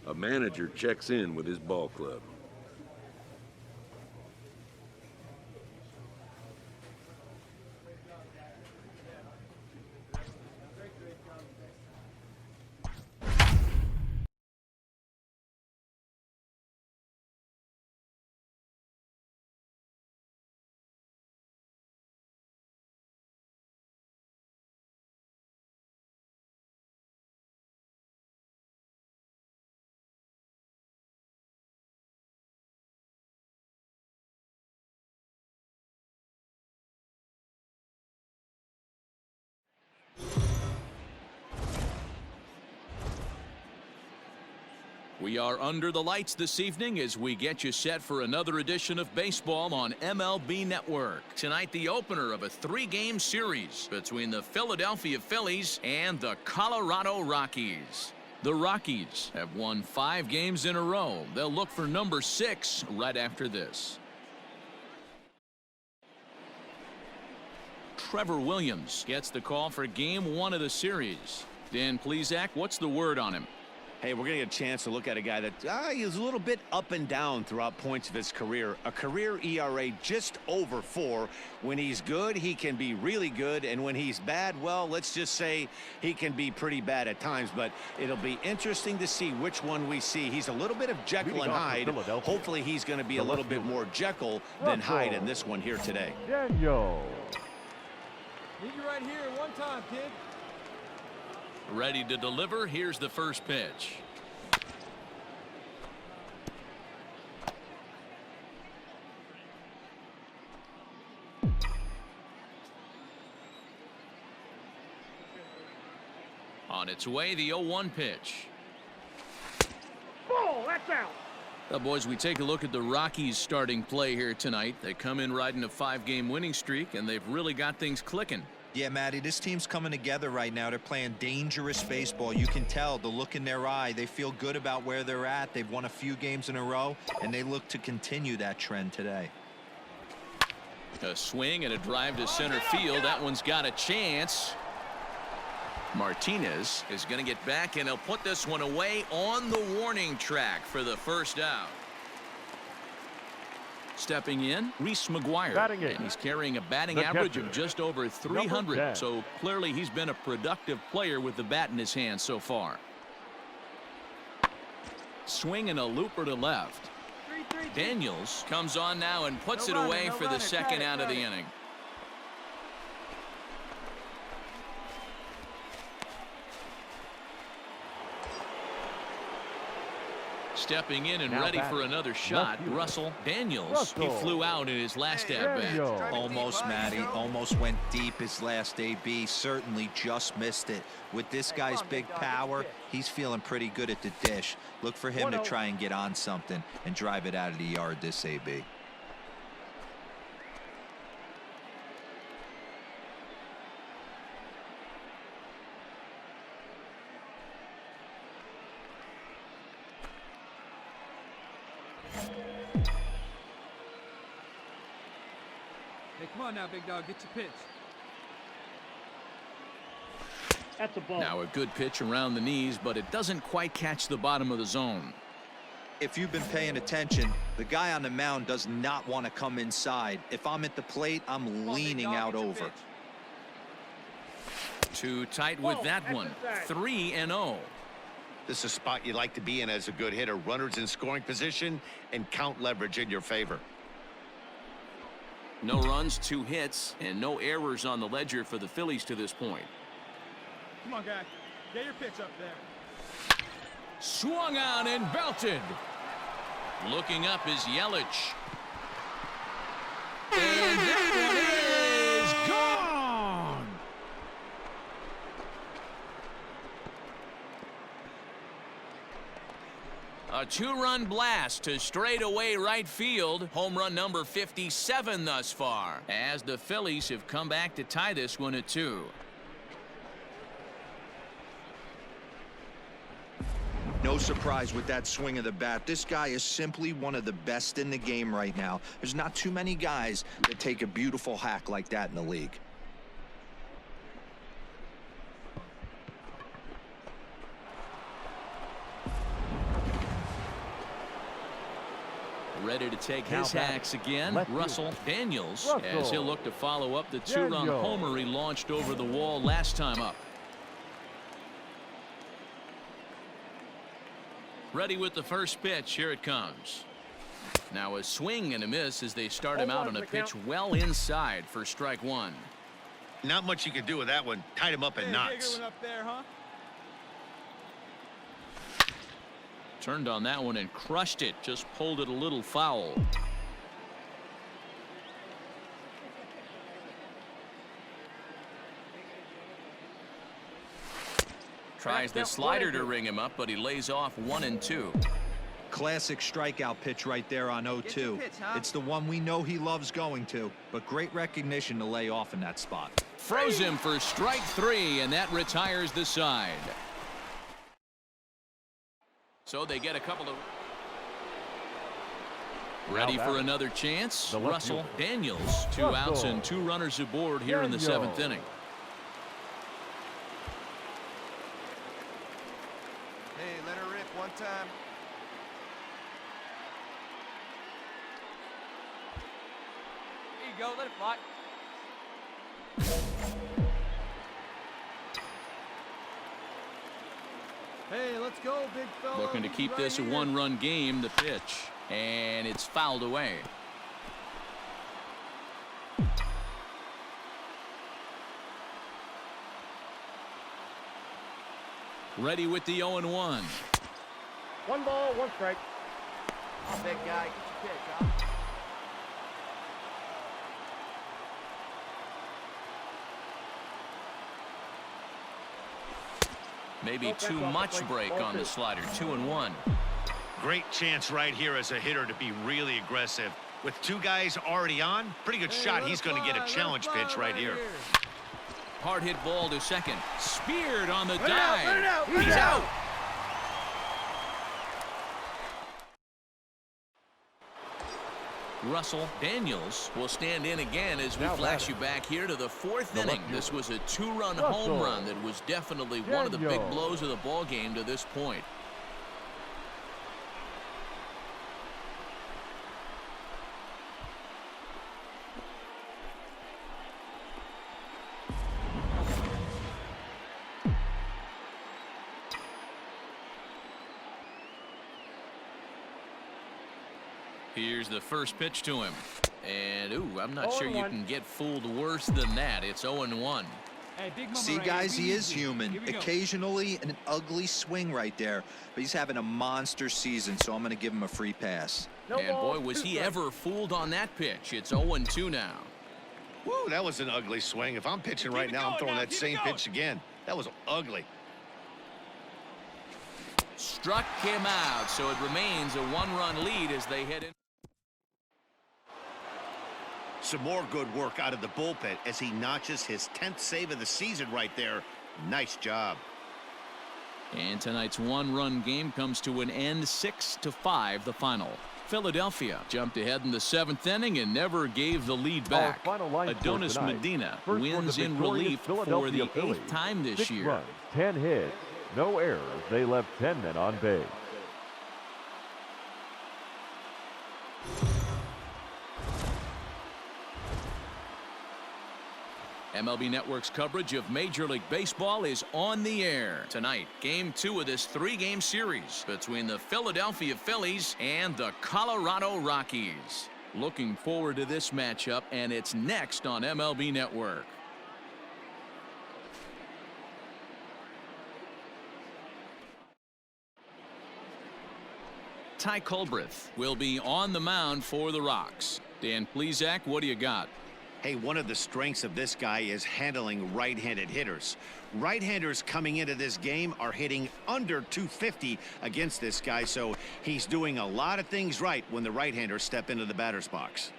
A manager checks in with his ball club. We are under the lights this evening as we get you set for another edition of baseball on MLB Network. Tonight, the opener of a three-game series between the Philadelphia Phillies and the Colorado Rockies. The Rockies have won 5 games in a row. They'll look for number 6 right after this. Trevor Williams gets the call for game 1 of the series. Dan Plesac, what's the word on him? Hey, we're going to get a chance to look at a guy that is a little bit up and down throughout points of his career. A career ERA just over 4. When he's good, he can be really good. And when he's bad, well, let's just say he can be pretty bad at times. But it'll be interesting to see which one we see. He's a little bit of Jekyll and Hyde. Hopefully he's going to be a little bit more Jekyll than Hyde in this one here today. Daniel. Need you right here one time, kid. Ready to deliver. Here's the first pitch. On its way, the 0-1 pitch. Ball, that's out. Well, boys, we take a look at the Rockies starting play here tonight. They come in riding a 5-game winning streak, and they've really got things clicking. Yeah, Matty, this team's coming together right now. They're playing dangerous baseball. You can tell the look in their eye. They feel good about where they're at. They've won a few games in a row, and they look to continue that trend today. A swing and a drive to center field. That one's got a chance. Martinez is going to get back, and he'll put this one away on the warning track for the first out. Stepping in, Reese McGuire, and he's carrying a batting average of just over 300, so clearly he's been a productive player with the bat in his hand so far. Swing and a looper to left. Daniels comes on now and puts it away for the second out of the inning. Stepping in and ready for another shot, Russell Daniels. He flew out in his last at-bat. Almost, Matty. Almost went deep his last AB. Certainly just missed it. With this guy's big power, he's feeling pretty good at the dish. Look for him to try and get on something and drive it out of the yard this AB. Hey, come on now, big dog. Get your pitch. That's a ball. Now a good pitch around the knees, but it doesn't quite catch the bottom of the zone. If you've been paying attention, the guy on the mound does not want to come inside. If I'm at the plate, I'm leaning out over. Too tight with that one. 3-0. This is a spot you'd like to be in as a good hitter. Runners in scoring position and count leverage in your favor. No runs, 2 hits, and no errors on the ledger for the Phillies to this point. Come on, guy. Get your pitch up there. Swung on and belted. Looking up is Yelich. And that one is gone. A 2-run blast to straightaway right field. Home run number 57 thus far, as the Phillies have come back to tie this one at 2. No surprise with that swing of the bat. This guy is simply one of the best in the game right now. There's not too many guys that take a beautiful hack like that in the league. Ready to take Now his batting. hacks again. Left Russell Daniels, Russell. as he'll look to follow up the two-run Daniels. homer he launched over the wall last time up. Ready with the first pitch. Here it comes. Now a swing and a miss as they start him out on a pitch well inside for strike one. Not much you can do with that one. Tied him up in knots. Bigger one up there, huh? Turned on that one and crushed it. Just pulled it a little foul. Tries the slider to ring him up, but he lays off 1-2. Classic strikeout pitch right there on 0-2. It's the one we know he loves going to, but great recognition to lay off in that spot. Froze him for strike three, and that retires the side. So they get a couple of... Ready for another chance. Russell Daniels. 2 outs and 2 runners aboard here in the 7th inning. Hey, let her rip one time. There you go, let it fly. Hey, let's go, big fella. Looking to keep this a one-run game. The pitch, and it's fouled away. Ready with the 0-1. 1 ball, 1 strike. Oh, big guy, get your pitch, huh? Maybe too much break on the slider. 2-1. Great chance right here as a hitter to be really aggressive. With 2 guys already on, pretty good shot. He's going to get a challenge pitch right here. Hard hit ball to second. Speared on the dive. He's out. Russell Daniels will stand in again as we flash you back here to the 4th inning. This was a 2-run home run that was definitely one of the big blows of the ball game to this point. Here's the first pitch to him. And, ooh, I'm not sure you can get fooled worse than that. It's 0-1. Hey, big See, guys, he is human. Occasionally an ugly swing right there, but he's having a monster season, so I'm going to give him a free pass. And, boy, was he ever fooled on that pitch. It's 0-2 now. Woo, that was an ugly swing. If I'm pitching right now, I'm throwing that same pitch again. That was ugly. Struck him out, so it remains a 1-run lead as they head in. Some more good work out of the bullpen as he notches his 10th save of the season right there. Nice job. And tonight's 1-run game comes to an end, 6-5 the final. Philadelphia jumped ahead in the 7th inning and never gave the lead back. Adonis Medina wins in relief for the 8th time this 6 year. runs, 10 hits, no errors. They left 10 men on base. MLB Network's coverage of Major League Baseball is on the air tonight. Game 2 of this 3-game series between the Philadelphia Phillies and the Colorado Rockies. Looking forward to this matchup, and it's next on MLB Network. Ty Culbreth will be on the mound for the Rocks. Dan Plesac, what do you got? Hey, one of the strengths of this guy is handling right-handed hitters. Right-handers coming into this game are hitting under 250 against this guy, so he's doing a lot of things right when the right-handers step into the batter's box.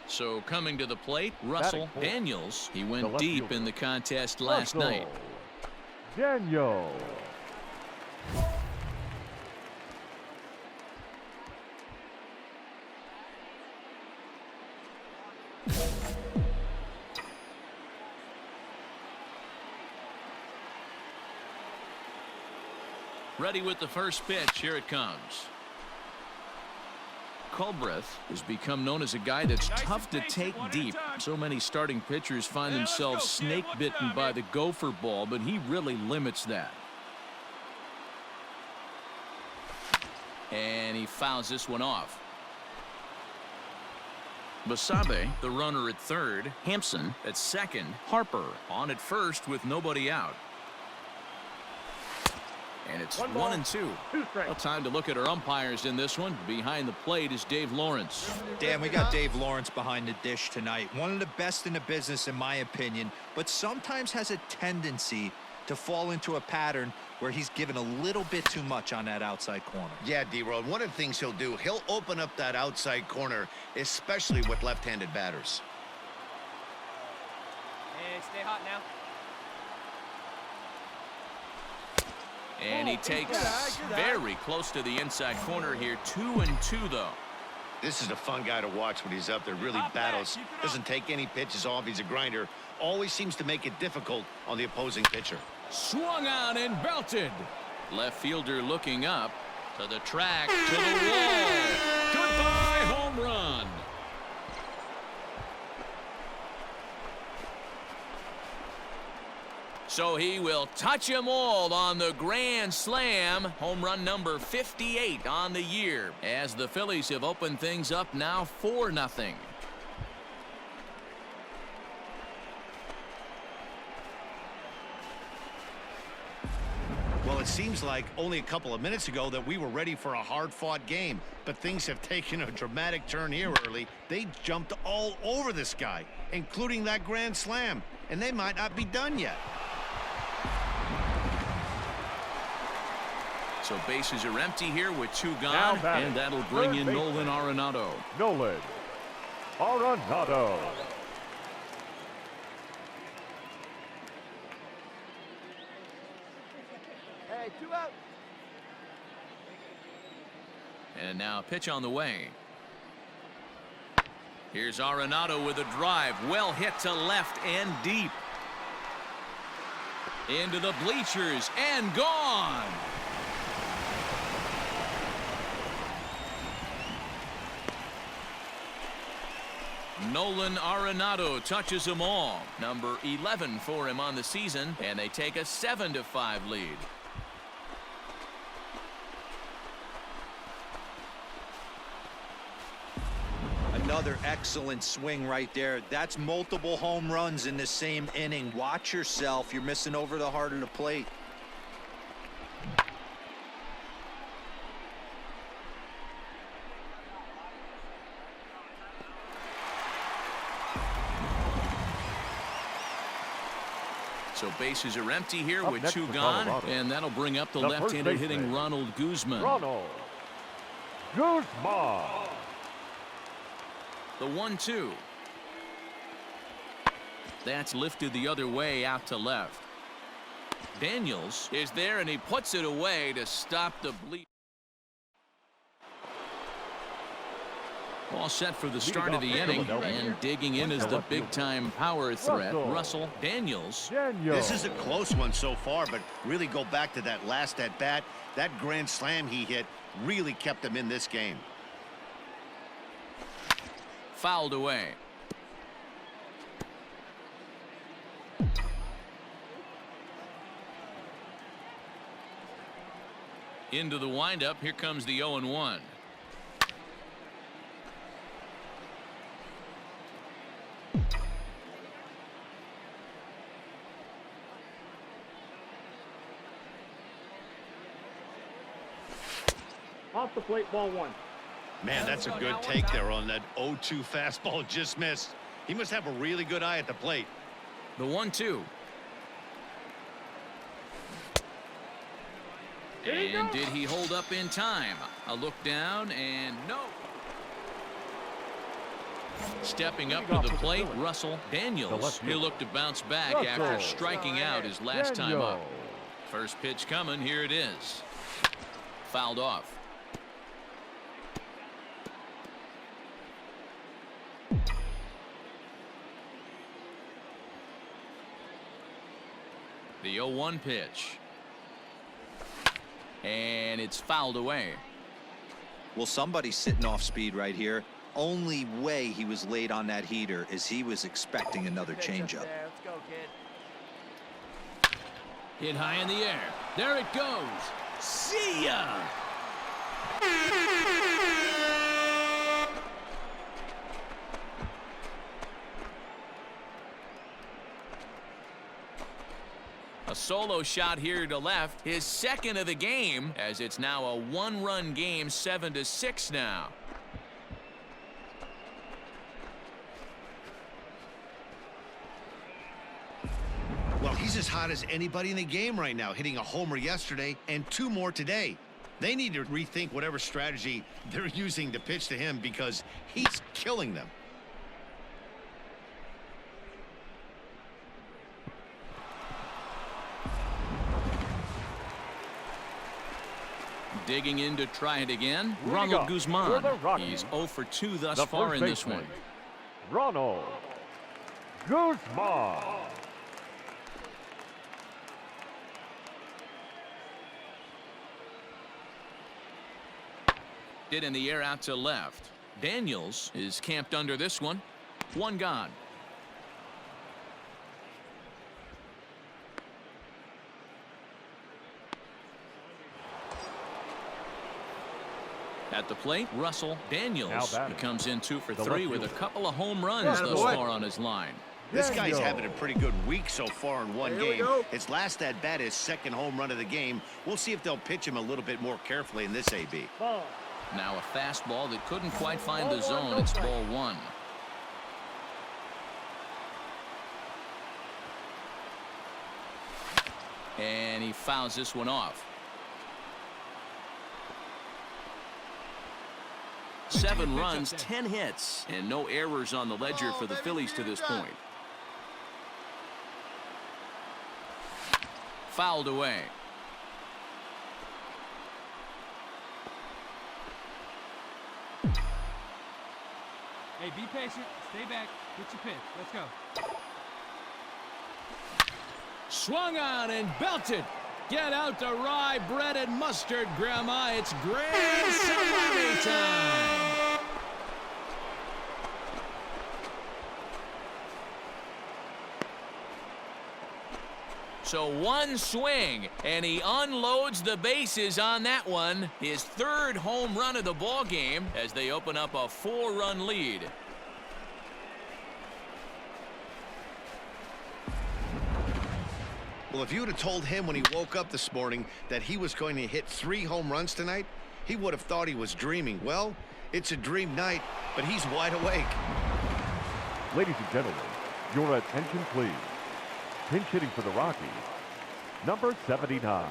So coming to the plate, Russell Daniels. He went deep in the contest last night. Daniel. Ready with the first pitch. Here it comes. Culbreth has become known as a guy that's tough to take deep. So many starting pitchers find themselves snake bitten by the gopher ball, but he really limits that. And he fouls this one off. Basabe, the runner at third. Hampson at second. Harper on at first with nobody out. And it's 1-2. Well, time to look at our umpires in this one. Behind the plate is Dave Lawrence. Dan, we got Dave Lawrence behind the dish tonight. One of the best in the business, in my opinion, but sometimes has a tendency to fall into a pattern where he's given a little bit too much on that outside corner. Yeah, D-Roll, one of the things he'll do, he'll open up that outside corner, especially with left-handed batters. Hey, stay hot now. And he takes very close to the inside corner here. 2-2 though. This is a fun guy to watch when he's up there. Really battles. Doesn't take any pitches off. He's a grinder. Always seems to make it difficult on the opposing pitcher. Swung on and belted. Left fielder looking up to the track, to the wall. Goodbye home run. So he will touch them all on the grand slam. Home run number 58 on the year, as the Phillies have opened things up now 4-0. Well, it seems like only a couple of minutes ago that we were ready for a hard-fought game, but things have taken a dramatic turn here early. They jumped all over this guy, including that grand slam, and they might not be done yet. So bases are empty here with 2 gone, and that'll bring in Nolan Arenado. Nolan Arenado. Hey, 2 out. And now a pitch on the way. Here's Arenado with a drive. Well hit to left and deep. Into the bleachers and gone. Nolan Arenado touches them all. Number 11 for him on the season, and they take a 7-5 lead. Another excellent swing right there. That's multiple home runs in the same inning. Watch yourself. You're missing over the heart of the plate. So bases are empty here Up with next 2 for gone, Colorado. and that'll bring up the The first left-hander baseman, hitting Ronald Guzman. Ronald Guzman. The 1-2. That's lifted the other way out to left. Daniels is there, and he puts it away to stop the bleed. All set for the start of the inning, and digging in is the big-time power threat, Russell Daniels. This is a close one so far, but really go back to that last at-bat. That grand slam he hit really kept him in this game. Fouled away. Into the windup. Here comes the 0-1. Off the plate, ball 1. Man, that's a good take there on that 0-2 fastball. Just missed. He must have a really good eye at the plate. The 1-2. And did he hold up in time? A look down, and no. Stepping up to the plate, Russell Daniels. He'll look to bounce back after striking out his last time up. First pitch coming. Here it is. Fouled off. The 0-1 pitch. And it's fouled away. Well, somebody's sitting off speed right here. Only way he was late on that heater is he was expecting another changeup. Let's go, kid. Hit high in the air. There it goes. See ya! A solo shot here to left, his second of the game, as it's now a one-run game, 7-6 now. Well, he's as hot as anybody in the game right now, hitting a homer yesterday and 2 more today. They need to rethink whatever strategy they're using to pitch to him because he's killing them. Digging in to try it again, Leading Ronald off Guzman. for the Rockies, He's 0 for 2 thus the far first in this baseman, one. Ronald Guzman. Hit in the air out to left. Daniels is camped under this one. One gone. At the plate, Russell Daniels. He comes in 2 for 3 with a couple of home runs thus far on his line. This guy's having a pretty good week so far in one game. His last at bat is second home run of the game. We'll see if they'll pitch him a little bit more carefully in this AB. Now a fastball that couldn't quite find the zone. It's ball 1. And he fouls this one off. 7 runs, 10 hits, and no errors on the ledger for the Phillies to this point. Fouled away. Hey, be patient. Stay back. Get your pitch. Let's go. Swung on and belted. Get out the rye bread and mustard, Grandma. It's grand salami time. So one swing, and he unloads the bases on that one. His 3rd home run of the ball game as they open up a 4-run lead. Well, if you would have told him when he woke up this morning that he was going to hit 3 home runs tonight, he would have thought he was dreaming. Well, it's a dream night, but he's wide awake. Ladies and gentlemen, your attention please. Pinch hitting for the Rockies, number 79.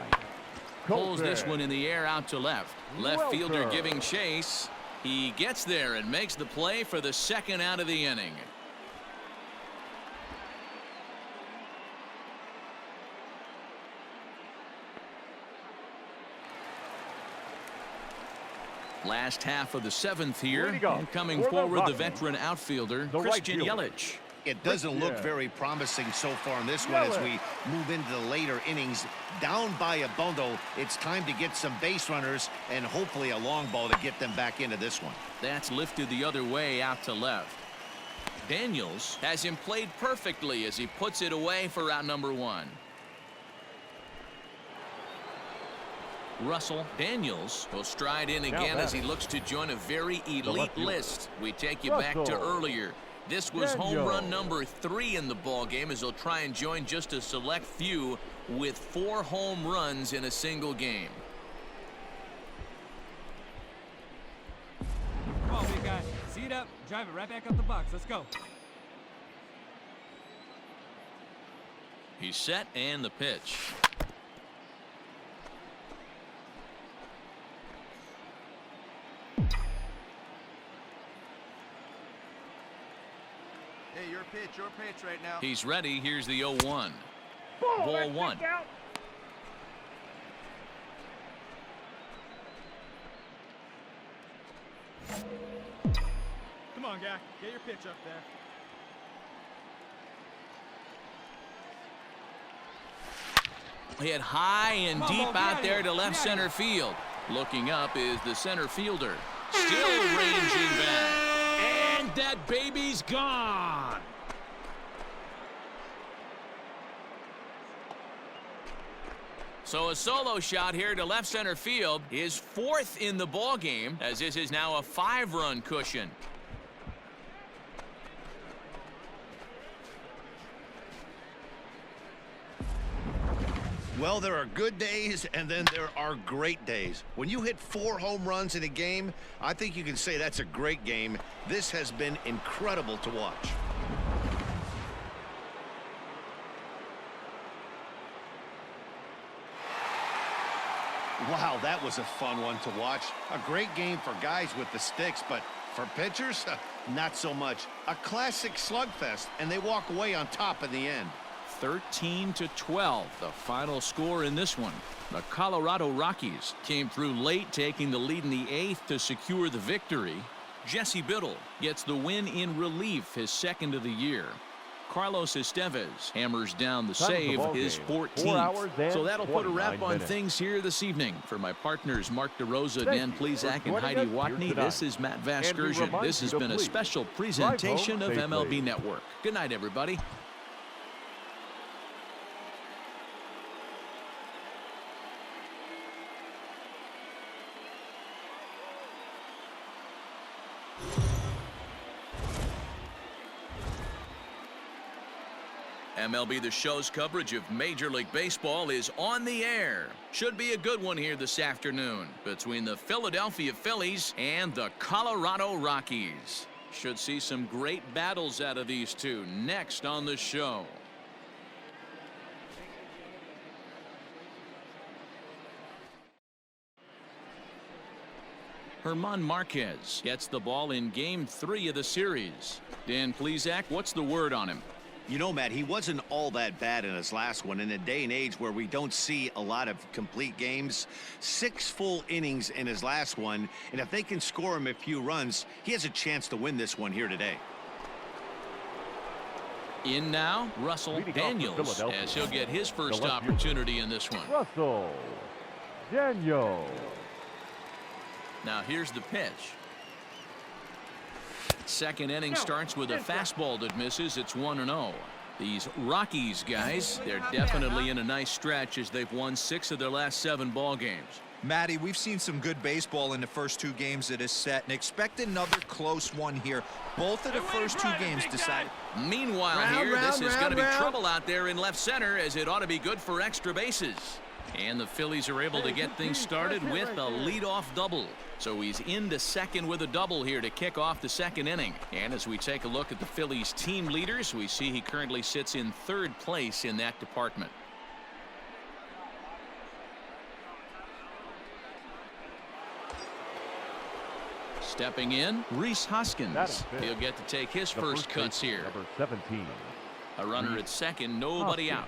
Pulls this one in the air out to left. Left fielder giving chase. He gets there and makes the play for the 2nd out of the inning. Last half of the 7th here. And coming forward, the veteran outfielder, Christian Yelich. It doesn't look very promising so far in this one as we move into the later innings. Down by a bundle, it's time to get some base runners and hopefully a long ball to get them back into this one. That's lifted the other way out to left. Daniels has him played perfectly as he puts it away for out number 1. Russell Daniels will stride in again as he looks to join a very elite list. We take you back to earlier. This was home run number 3 in the ball game as he'll try and join just a select few with 4 home runs in a single game. Come on, big guy. See it up. Drive it right back up the box. Let's go. He's set and the pitch. Hey, your pitch right now. He's ready. Here's the 0-1. Ball 1. Come on, guy. Get your pitch up there. Hit high and deep out there to left center field. Looking up is the center fielder. Still ranging back. And that baby's gone. So a solo shot here to left center field is fourth in the ball game, as this is now a 5-run cushion. Well, there are good days, and then there are great days. When you hit 4 home runs in a game, I think you can say that's a great game. This has been incredible to watch. Wow, that was a fun one to watch. A great game for guys with the sticks, but for pitchers, not so much. A classic slugfest, and they walk away on top in the end. 13-12, the final score in this one. The Colorado Rockies came through late, taking the lead in the 8th to secure the victory. Jesse Biddle gets the win in relief, his 2nd of the year. Carlos Estevez hammers down the save, his 14th. So that'll put a wrap on things here this evening. For my partners, Mark DeRosa, Dan Plesac, and Heidi Watney, this is Matt Vasgersian. This has been a special presentation of MLB Network. Good night, everybody. MLB The Show's coverage of Major League Baseball is on the air. Should be a good one here this afternoon between the Philadelphia Phillies and the Colorado Rockies. Should see some great battles out of these two next on the show. German Marquez gets the ball in Game 3 of the series. Dan Plesac, what's the word on him? You know, Matt, he wasn't all that bad in his last one. In a day and age where we don't see a lot of complete games, 6 full innings in his last one, and if they can score him a few runs, he has a chance to win this one here today. In now, Russell Daniels, as he'll get his first opportunity in this one. Russell Daniels. Now here's the pitch. Second inning starts with a fastball that misses. It's 1-0. These Rockies guys, they're definitely in a nice stretch as they've won 6 of their last 7 ball games. Matty, we've seen some good baseball in the first 2 games of this set, and expect another close one here. Both of the first 2 games decided. Meanwhile, this is going to be trouble out there in left center, as it ought to be good for extra bases. And the Phillies are able to get things started with a leadoff double. So he's into second with a double here to kick off the 2nd inning. And as we take a look at the Phillies team leaders, we see he currently sits in 3rd place in that department. Stepping in, Rhys Hoskins. He'll get to take his first cuts here. Number 17. A runner at second, nobody out.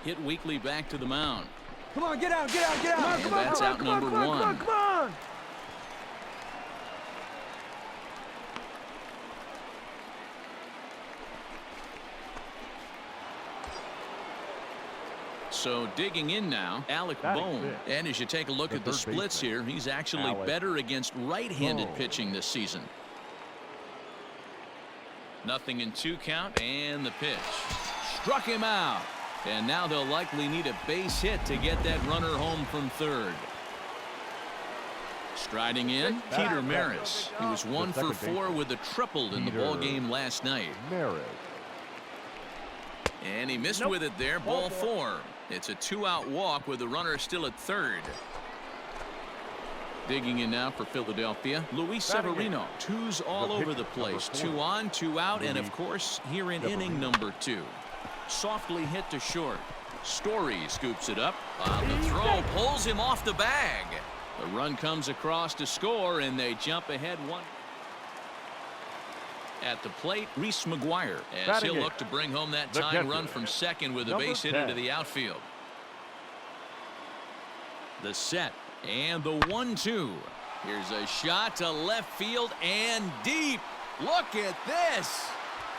Hit weakly back to the mound. Come on, get out, get out, get out. That's out number 1. Come on. So digging in now, Alec Bohm. And as you take a look at the splits here, he's actually better against right-handed pitching this season. 0-2 count, and the pitch. Struck him out. And now they'll likely need a base hit to get that runner home from 3rd. Striding in, Peter Maris. He was 1 for 4 with a triple in the ball game last night. And he missed with it there, ball 4. It's a 2-out walk with the runner still at 3rd. Digging in now for Philadelphia, Luis Severino. 2s all over the place. 2 on, 2 out, and of course here in inning number 2. Softly hit to short. Story scoops it up. The throw pulls him off the bag. The run comes across to score, and they jump ahead 1. At the plate, Reese McGuire, as he'll look to bring home that tying run from second with a base hit into the outfield. The set and the 1-2. Here's a shot to left field and deep. Look at this.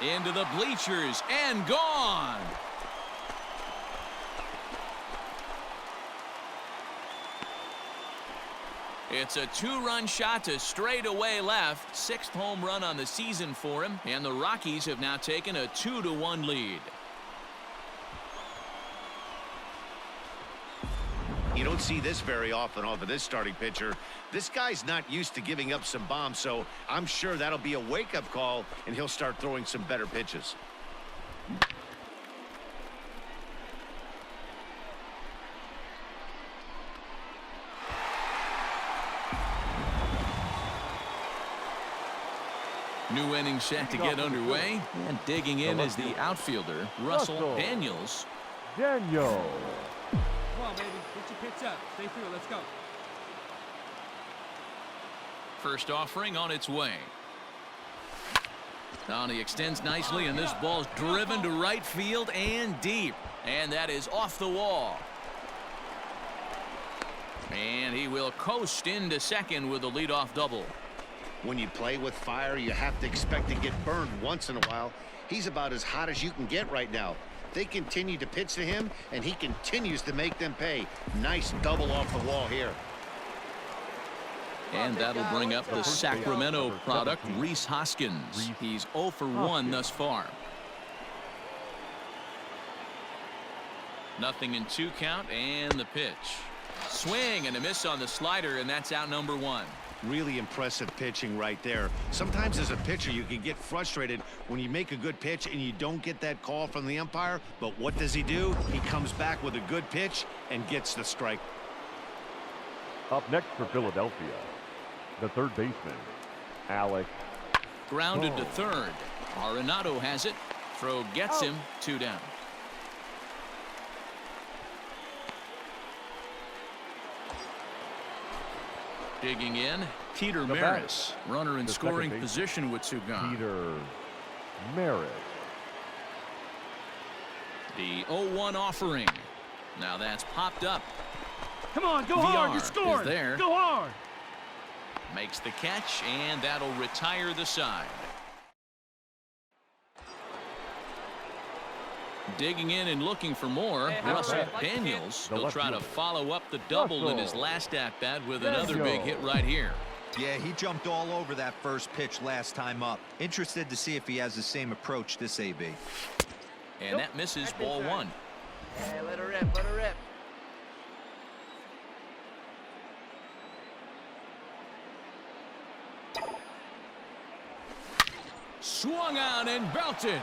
Into the bleachers and gone. It's a 2-run shot to straightaway left. 6th home run on the season for him, and the Rockies have now taken a 2-1 lead. You don't see this very often off of this starting pitcher. This guy's not used to giving up some bombs, so I'm sure that'll be a wake-up call, and he'll start throwing some better pitches. New inning set to get underway, and digging in is the outfielder, Russell Daniels. Daniel. Come on, baby. Get your pitch up. Stay through. Let's go. First offering on its way. Now he extends nicely, and this ball's driven to right field and deep. And that is off the wall. And he will coast into second with a leadoff double. When you play with fire, you have to expect to get burned once in a while. He's about as hot as you can get right now. They continue to pitch to him, and he continues to make them pay. Nice double off the wall here. And that'll bring up the Sacramento product, Rhys Hoskins. He's 0 for 1 thus far. Nothing in 2 count, and the pitch. Swing and a miss on the slider, and that's out number 1. Really impressive pitching right there. Sometimes as a pitcher you can get frustrated when you make a good pitch and you don't get that call from the umpire, but what does he do? He comes back with a good pitch and gets the strike. Up next for Philadelphia, the third baseman, Alex. Grounded to third. Arenado has it. Throw gets him. 2 down. Digging in, Peter Maris, runner in scoring position with 2 gone. Peter Maris. The 0-1 offering. Now that's popped up. Come on, go hard. You're scoring. There. Go hard. Makes the catch, and that'll retire the side. Digging in and looking for more, Russell Daniels. He'll try to follow up the double in his last at-bat with another big hit right here. Yeah, he jumped all over that first pitch last time up. Interested to see if he has the same approach this AB. And that misses, ball 1. Hey, let her rip. Let her rip. Swung out and belted.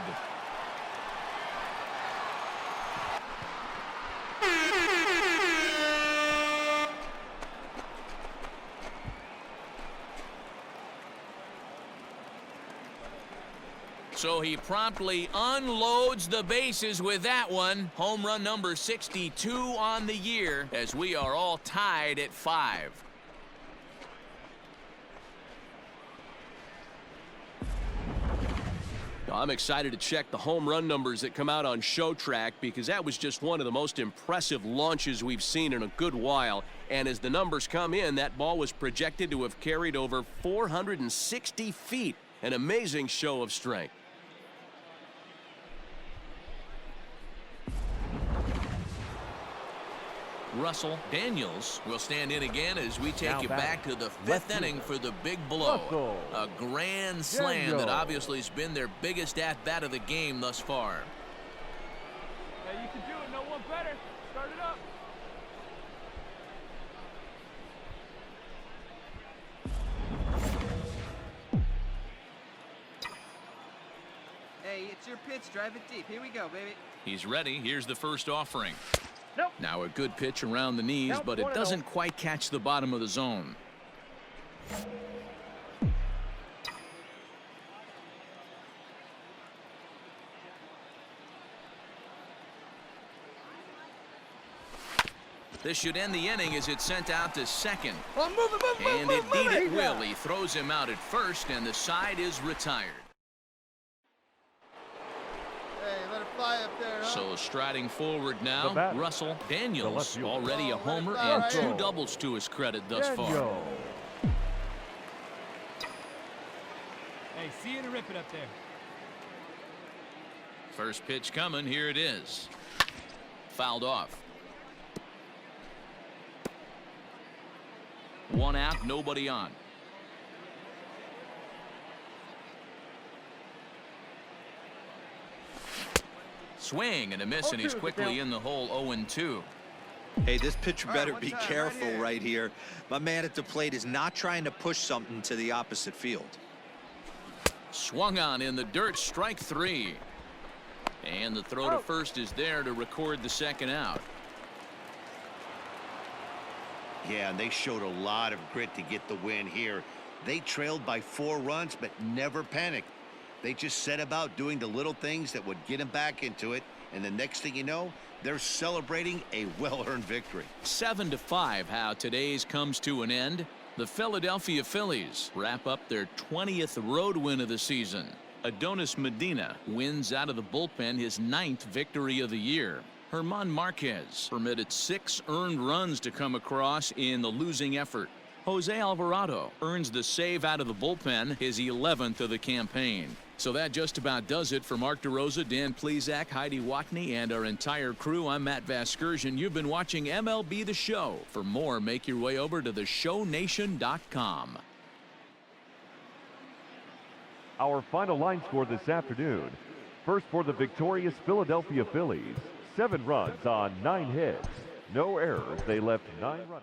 So he promptly unloads the bases with that one. Home run number 62 on the year, as we are all tied at 5. I'm excited to check the home run numbers that come out on ShowTrack, because that was just one of the most impressive launches we've seen in a good while. And as the numbers come in, that ball was projected to have carried over 460 feet. An amazing show of strength. Russell Daniels will stand in again as we take you back to the 5th inning for the big blow. A grand slam that obviously has been their biggest at-bat of the game thus far. Hey, you can do it. No one better. Start it up. Hey, it's your pitch. Drive it deep. Here we go, baby. He's ready. Here's the first offering. Nope. Now a good pitch around the knees, but it doesn't quite catch the bottom of the zone. This should end the inning as it's sent out to second. And indeed it will. He throws him out at first, and the side is retired. Hey, let it fly up there, huh? So striding forward now, Russell Daniels, already a homer and 2 doubles to his credit thus far. Hey, see you to rip it up there. First pitch coming. Here it is. Fouled off. One out, nobody on. Swing and a miss, and he's quickly in the hole. 0-2. Hey, this pitcher better one be time, careful right here. right here. My man at the plate is not trying to push something to the opposite field. Swung on in the dirt. Strike 3. And the throw to first is there to record the second out. Yeah, and they showed a lot of grit to get the win here. They trailed by 4 runs, but never panicked. They just set about doing the little things that would get them back into it. And the next thing you know, they're celebrating a well-earned victory. 7-5 how today's comes to an end. The Philadelphia Phillies wrap up their 20th road win of the season. Adonis Medina wins out of the bullpen his 9th victory of the year. German Marquez permitted 6 earned runs to come across in the losing effort. Jose Alvarado earns the save out of the bullpen, his 11th of the campaign. So that just about does it for Mark DeRosa, Dan Plesac, Heidi Watney, and our entire crew. I'm Matt Vasgersian. You've been watching MLB The Show. For more, make your way over to theshownation.com. Our final line score this afternoon. First for the victorious Philadelphia Phillies. 7 runs on 9 hits. No errors. They left 9 runners.